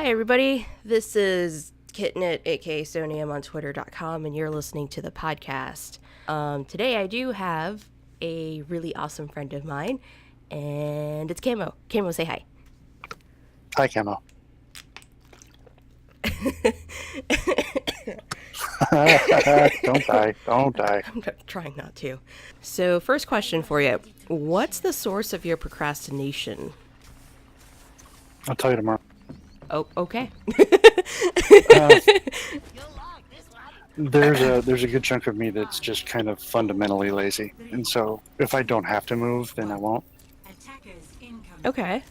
Hi, everybody. This is KitKnit, aka Sonium on Twitter.com, and you're listening to the podcast. Today I do have a really awesome friend of mine, and it's Camo. Camo, say hi. Hi, Camo. Don't die. I'm trying not to. So, first question for you. What's the source of your procrastination? I'll tell you tomorrow. Oh, okay. There's a good chunk of me that's just kind of fundamentally lazy, and so if I don't have to move, then I won't. Okay.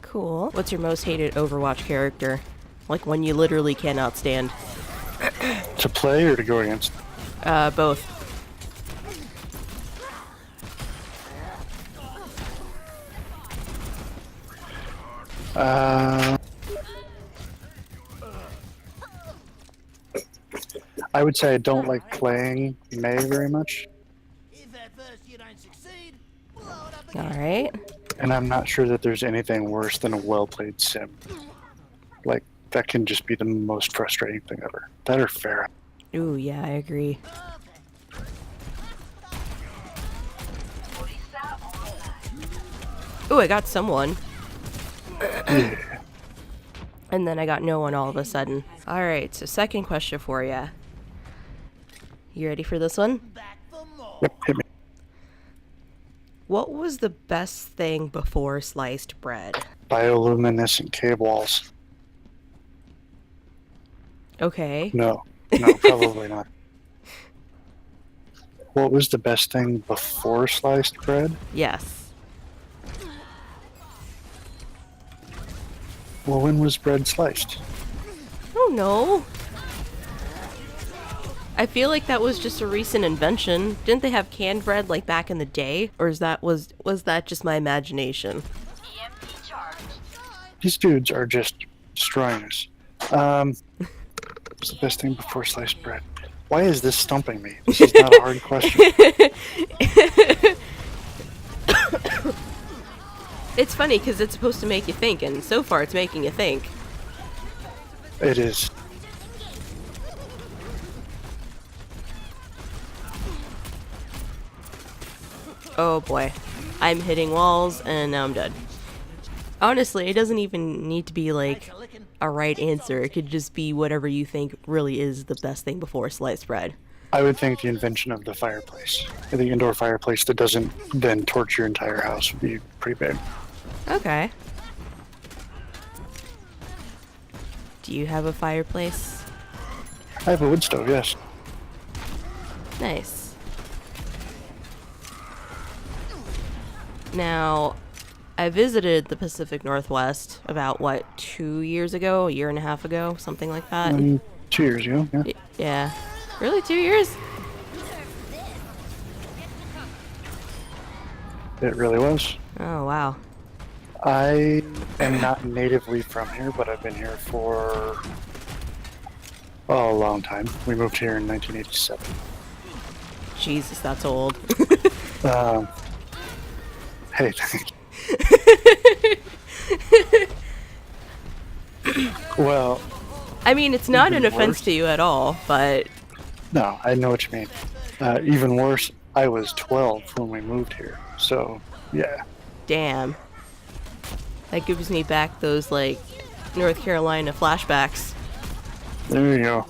Cool. What's your most hated Overwatch character? Like one you literally cannot stand. To play or to go against? Both. I would say I don't like playing May very much. Alright. And I'm not sure that there's anything worse than a well-played sim. Like, that can just be the most frustrating thing ever. That or Farah. Ooh, yeah, I agree. Ooh, I got someone. Yeah. And then I got no one all of a sudden. Alright, so second question for you. You ready for this one? Yep, hit me. What was the best thing before sliced bread? Bioluminescent cave walls. Okay. No, probably not. What was the best thing before sliced bread? Yes. Well, when was bread sliced? Oh no. I feel like that was just a recent invention. Didn't they have canned bread like back in the day? Or was that just my imagination? These dudes are just destroying us. What's the best thing before sliced bread? Why is this stumping me? This is not a hard question. It's funny because it's supposed to make you think, and so far it's making you think. It is. Oh boy. I'm hitting walls, and now I'm dead. Honestly, it doesn't even need to be like a right answer. It could just be whatever you think really is the best thing before sliced bread. I would think the invention of the fireplace, the indoor fireplace that doesn't then torch your entire house, would be pretty big. Okay. Do you have a fireplace? I have a wood stove, yes. Nice. Now, I visited the Pacific Northwest about, 2 years ago? A year and a half ago? Something like that? 2 years ago, yeah. Yeah. Really? 2 years? It really was. Oh, wow. I am not natively from here, but I've been here for a long time. We moved here in 1987. Jesus, that's old. Hey, thank you. Well, I mean, it's not an even offense worse. to you at all, but No, I know what you mean. Even worse, I was 12 when we moved here. So, yeah. damn. That gives me back those, North Carolina flashbacks. There you go.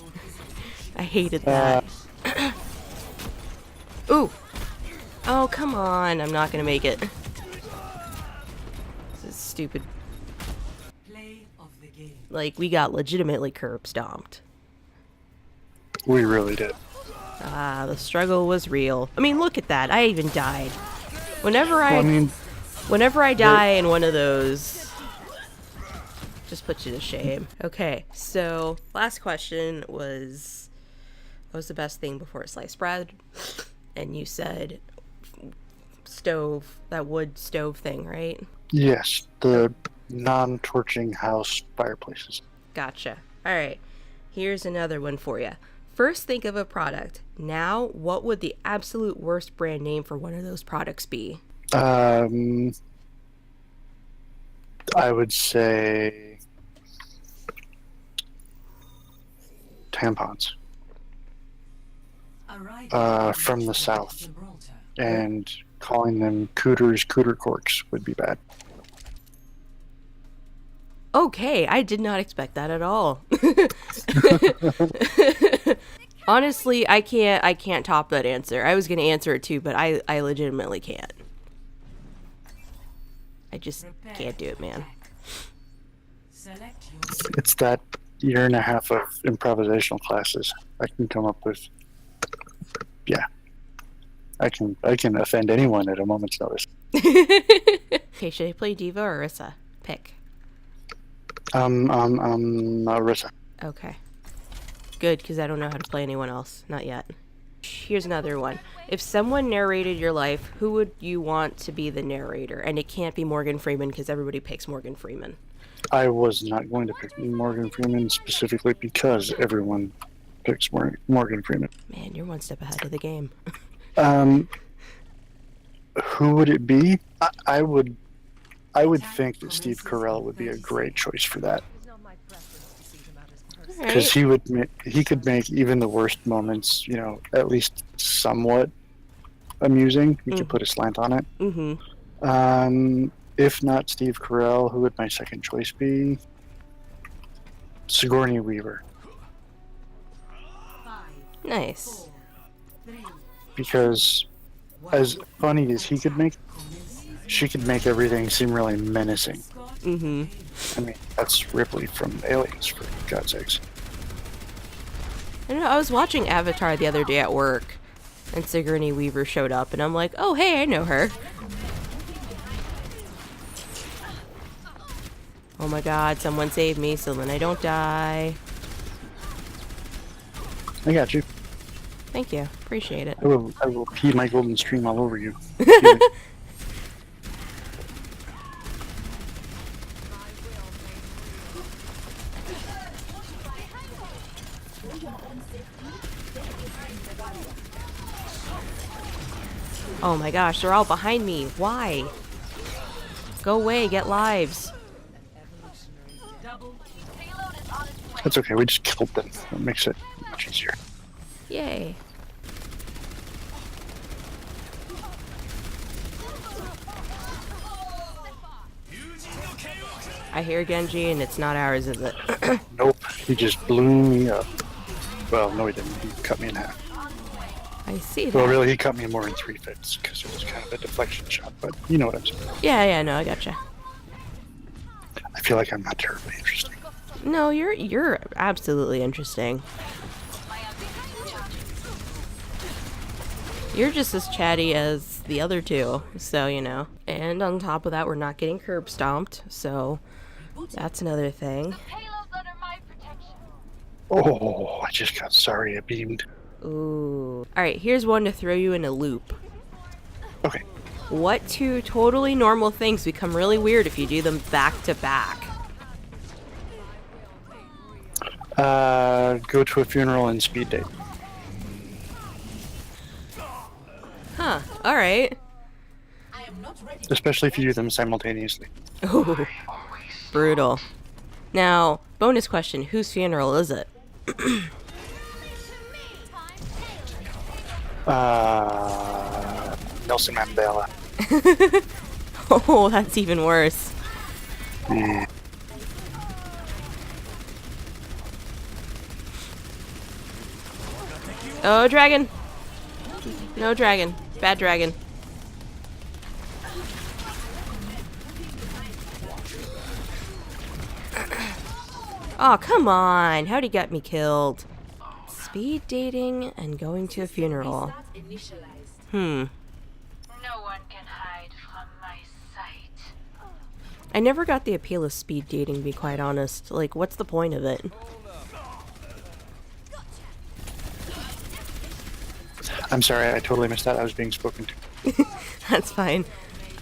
I hated that. Ooh. Oh, come on. I'm not gonna make it. This is stupid. Play of the game. Like, we got legitimately curb stomped. We really did. Ah, the struggle was real. I mean, look at that. I even died. Whenever I die in one of those, just puts you to shame. Okay, so last question was, what was the best thing before sliced bread? And you said stove, that wood stove thing, right? Yes, the non-torching house fireplaces. Gotcha. All right, here's another one for you. First, think of a product. Now, what would the absolute worst brand name for one of those products be? I would say tampons Arriving from the at south, Gibraltar. and calling them cooter corks would be bad. Okay, I did not expect that at all. Honestly, I can't top that answer. I was gonna answer it too, but I legitimately can't. I just can't do it, man. Select your It's that year and a half of improvisational classes. I can come up with, yeah. I can offend anyone at a moment's notice. Okay, should I play Diva or Orisa? Pick. Orisa. Okay. Good, because I don't know how to play anyone else. Not yet. Here's another one. If someone narrated your life, who would you want to be the narrator? And it can't be Morgan Freeman, because everybody picks Morgan Freeman. I was not going to pick Morgan Freeman specifically because everyone picks Morgan Freeman. Man, you're one step ahead of the game. Who would it be? I would think that Steve Carell would be a great choice for that, because he could make even the worst moments, at least somewhat amusing. He could put a slant on it. Mm-hmm. If not Steve Carell, who would my second choice be? Sigourney Weaver. Nice. Because as funny as he could make, she could make everything seem really menacing. Mm-hmm. I mean, that's Ripley from Aliens, for God's sakes. I know, I was watching Avatar the other day at work, and Sigourney Weaver showed up, and I'm like, oh, hey, I know her. Oh my god, someone save me so then I don't die. I got you. Thank you. Appreciate it. I will pee my golden stream all over you. Oh my gosh, they're all behind me. Why? Go away, get lives. That's okay, we just killed them. That makes it much easier. Yay. I hear Genji and it's not ours, is it? Nope, he just blew me up. Well, no he didn't. He cut me in half. I see that. Well, really, he cut me more in 3 fifths because it was kind of a deflection shot, but you know what I'm saying. Yeah, no, I gotcha. I feel like I'm not terribly interesting. No, you're absolutely interesting. You're just as chatty as the other two, so And on top of that, we're not getting curb stomped, so that's another thing. Oh, I just got sorry I beamed. Ooh. Alright, here's one to throw you in a loop. Okay. What two totally normal things become really weird if you do them back to back? Go to a funeral and speed date. Huh, alright. Especially if you do them simultaneously. Ooh. Brutal. Now, bonus question, whose funeral is it? Nelson Mandela. Oh, that's even worse. Mm. Oh, dragon. No dragon. Bad dragon. Oh, come on. How'd he get me killed? Speed dating and going to a funeral. No one can hide from my sight. I never got the appeal of speed dating, to be quite honest. Like, what's the point of it? I'm sorry, I totally missed that. I was being spoken to. That's fine.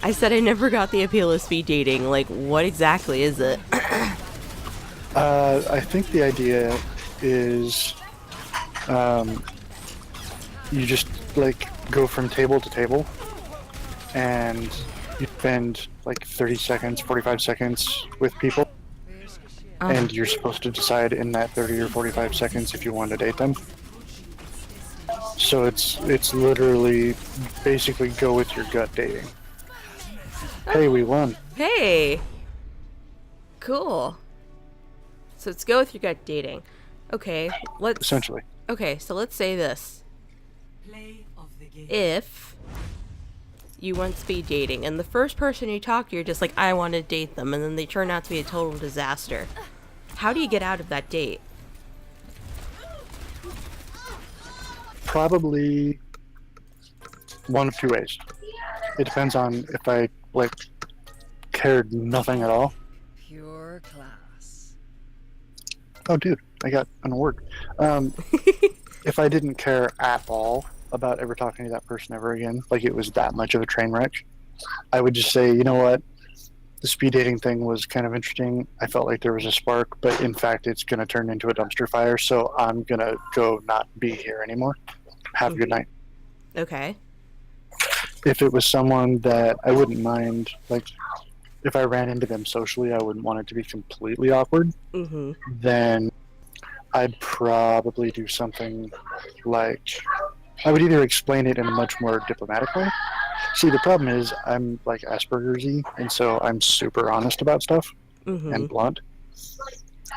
I said I never got the appeal of speed dating. Like, what exactly is it? I think the idea is you just go from table to table and you spend 30 seconds, 45 seconds with people, and you're supposed to decide in that 30 or 45 seconds if you want to date them. So it's literally basically go with your gut dating. Hey, we won. Hey! Cool. So let's go with your gut dating. Okay, let's... Essentially. Okay, so let's say this. Play of the game. If you want speed dating, and the first person you talk to, you're just like, I want to date them, and then they turn out to be a total disaster. How do you get out of that date? Probably one of two ways. It depends on if I cared nothing at all. Pure class. Oh, dude, I got an award. If I didn't care at all about ever talking to that person ever again, like it was that much of a train wreck, I would just say, you know what? The speed dating thing was kind of interesting. I felt like there was a spark, but in fact, it's going to turn into a dumpster fire, so I'm going to go not be here anymore. Have a good night. Okay. If it was someone that I wouldn't mind, like, if I ran into them socially, I wouldn't want it to be completely awkward, Mm-hmm. then I'd probably do something like, I would either explain it in a much more diplomatic way. See, the problem is I'm like Asperger's-y, and so I'm super honest about stuff Mm-hmm. and blunt.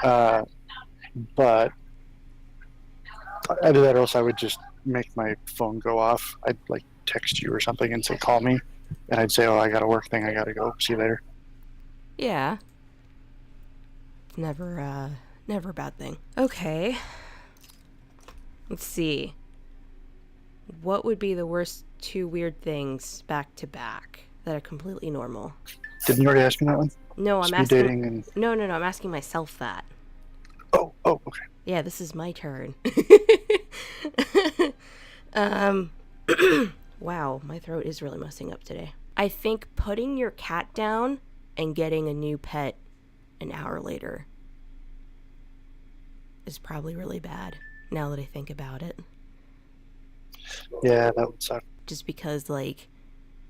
But either that or else I would just make my phone go off. I'd like text you or something and say, call me. And I'd say, oh, I got a work thing. I got to go. See you later. Yeah. Never a bad thing. Okay. Let's see. What would be the worst two weird things back to back that are completely normal? Didn't you already ask me that one? No, I'm Speed asking. dating and... No, I'm asking myself that. Oh, okay. Yeah, this is my turn. Wow, my throat is really messing up today. I think putting your cat down and getting a new pet an hour later is probably really bad, now that I think about it. Yeah, that would suck. Just because, like,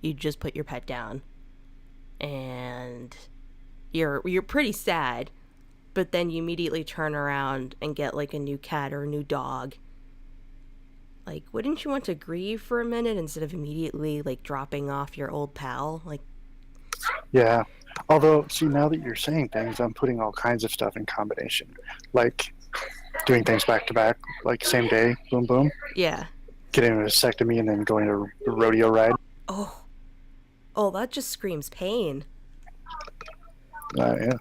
you just put your pet down and you're pretty sad, but then you immediately turn around and get, like, a new cat or a new dog. Like, wouldn't you want to grieve for a minute instead of immediately, like, dropping off your old pal? Like, Yeah. Although, see, now that you're saying things, I'm putting all kinds of stuff in combination. Like, doing things back to back, like same day, boom, boom. yeah. Getting a vasectomy and then going to a rodeo ride. Oh, that just screams pain. Yeah.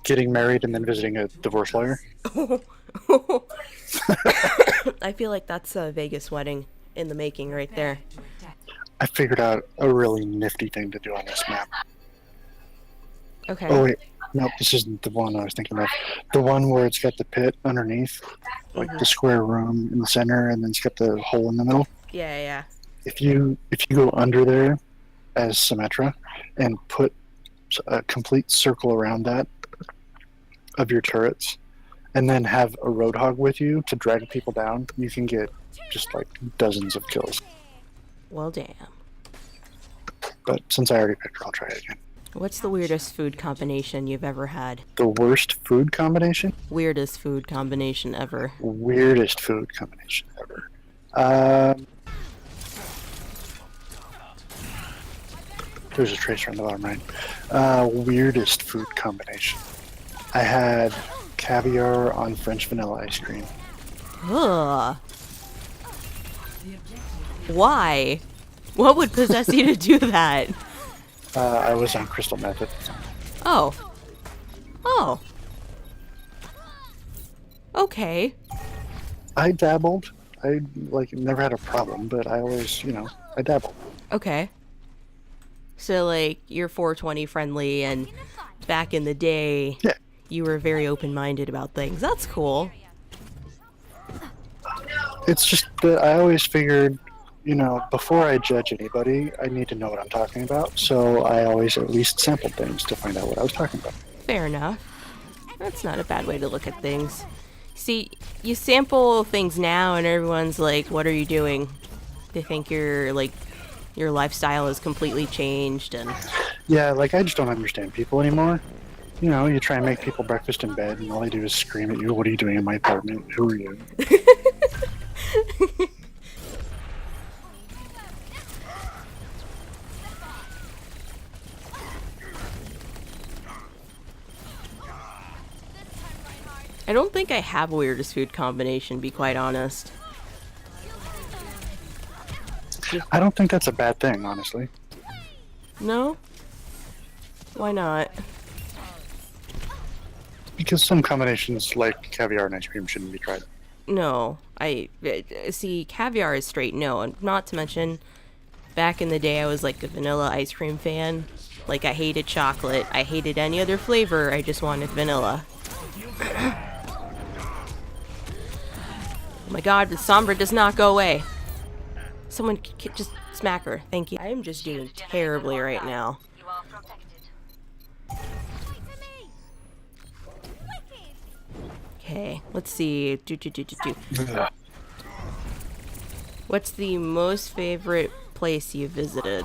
Getting married and then visiting a divorce lawyer. I feel like that's a Vegas wedding in the making right there. I figured out a really nifty thing to do on this map. Okay. Oh, wait. Nope, this isn't the one I was thinking of. The one where it's got the pit underneath, like the square room in the center, and then it's got the hole in the middle. Yeah. If you go under there as Symmetra and put a complete circle around that of your turrets, and then have a Roadhog with you to drag people down, you can get just like dozens of kills. Well, damn. But since I already picked her, I'll try it again. What's the weirdest food combination you've ever had? The worst food combination? Weirdest food combination ever. Weirdest food combination ever. There's a tracer on the bottom right. Weirdest food combination. I had caviar on French vanilla ice cream. Ugh. Why? What would possess you to do that? I was on crystal meth at the time. Oh. Okay. I dabbled. I never had a problem, but I always, I dabbled. Okay. So, like, you're 420 friendly, and back in the day, Yeah. you were very open-minded about things. That's cool. It's just that I always figured, before I judge anybody, I need to know what I'm talking about. So I always at least sampled things to find out what I was talking about. Fair enough. That's not a bad way to look at things. See, you sample things now, and everyone's like, what are you doing? They think your lifestyle has completely changed, and... Yeah, I just don't understand people anymore. You know, you try and make people breakfast in bed, and all they do is scream at you, "What are you doing in my apartment? Who are you?" I don't think I have a weirdest food combination, to be quite honest. I don't think that's a bad thing, honestly. No? Why not? Because some combinations, like caviar and ice cream, shouldn't be tried. No. See, caviar is straight no, and not to mention, back in the day I was like a vanilla ice cream fan. Like, I hated chocolate, I hated any other flavor, I just wanted vanilla. Oh my god, the Sombra does not go away. Someone just smack her. Thank you. I am just doing terribly right now. You are protected. Okay, let's see. Ugh. What's the most favorite place you visited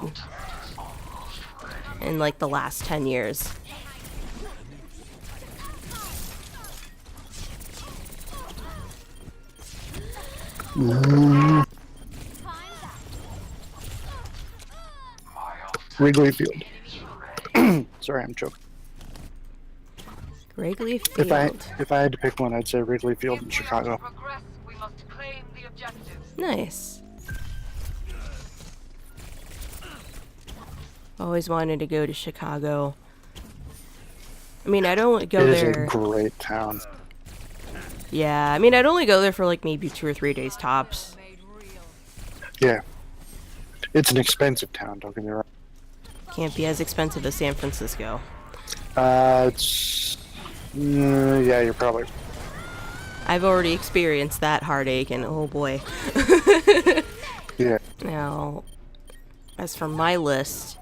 in like the last 10 years? Wrigley Field. Sorry, I'm choking. Wrigley Field. If I had to pick one, I'd say Wrigley Field in Chicago. Progress, we must claim the objectives. Nice. Always wanted to go to Chicago. I mean, I'd only go It is there. a great town. Yeah, I mean, I'd only go there for like maybe 2 or 3 days tops. Made real. Yeah. It's an expensive town, don't get me wrong. Can't be as expensive as San Francisco. Yeah, you're probably. I've already experienced that heartache, and oh boy. Yeah. Now, as for my list,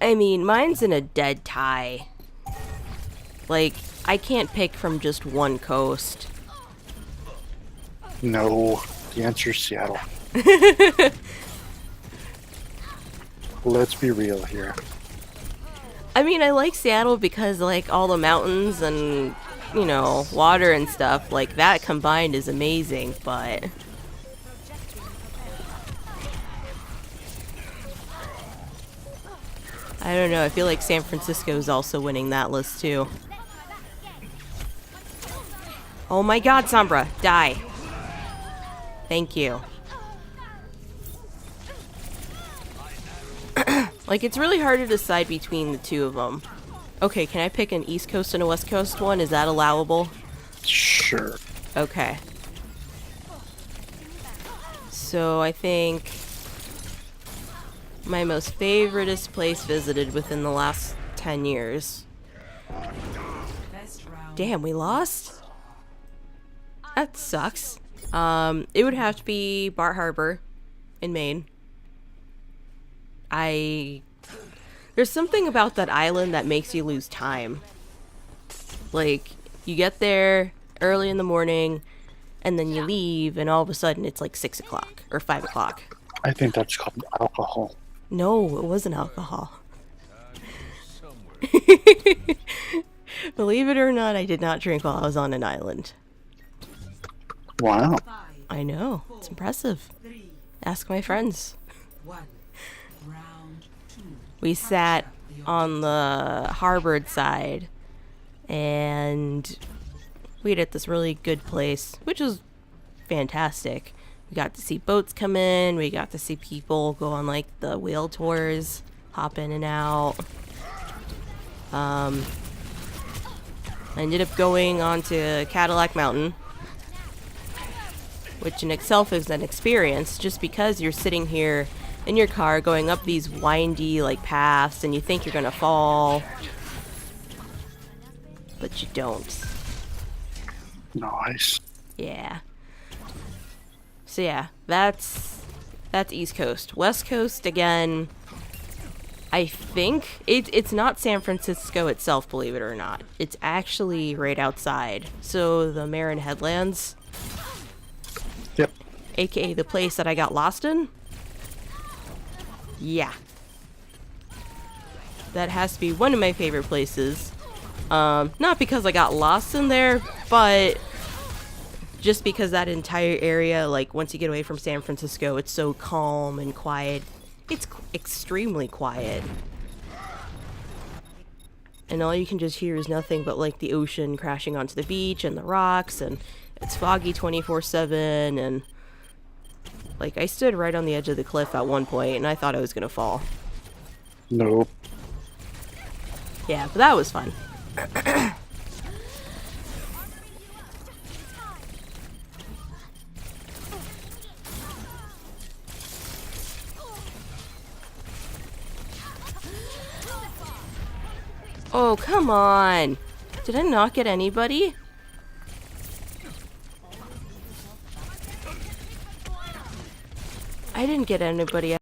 I mean, mine's in a dead tie. Like, I can't pick from just one coast. No. The answer is Seattle. Let's be real here. I mean, I like Seattle because, like, all the mountains and, you know, water and stuff, like, that combined is amazing, but... I don't know, I feel like San Francisco is also winning that list, too. Oh my god, Sombra, die. Thank you. Like, it's really hard to decide between the two of them. Okay, can I pick an East Coast and a West Coast one? Is that allowable? Sure. Okay. So, I think my most favoriteest place visited within the last 10 years. Best round. Damn, we lost? That sucks. It would have to be Bar Harbor in Maine. There's something about that island that makes you lose time. Like, you get there early in the morning, and then you leave, and all of a sudden it's like 6 o'clock or 5 o'clock. I think that's called alcohol. No, it wasn't alcohol. Believe it or not, I did not drink while I was on an island. Wow. I know, it's impressive. 3, Ask my friends. 1. Round 2. We sat on the harboard side, and we ate at this really good place, which was fantastic. We got to see boats come in, we got to see people go on like the whale tours, hop in and out. I ended up going onto Cadillac Mountain, which in itself is an experience, just because you're sitting here in your car going up these windy like paths and you think you're gonna fall, but you don't. Nice. Yeah. So yeah, that's East Coast. West Coast, again, I think it's not San Francisco itself, believe it or not. It's actually right outside. So the Marin Headlands, Yep. aka the place that I got lost in. Yeah. that has to be one of my favorite places. Not because I got lost in there, but just because that entire area, like once you get away from San Francisco, it's so calm and quiet. It's extremely quiet. And all you can just hear is nothing but like the ocean crashing onto the beach and the rocks, and it's foggy 24/7, and like I stood right on the edge of the cliff at one point and I thought I was gonna fall. Nope. Yeah, but that was fun. Oh, come on. Did I not get anybody? I didn't get anybody.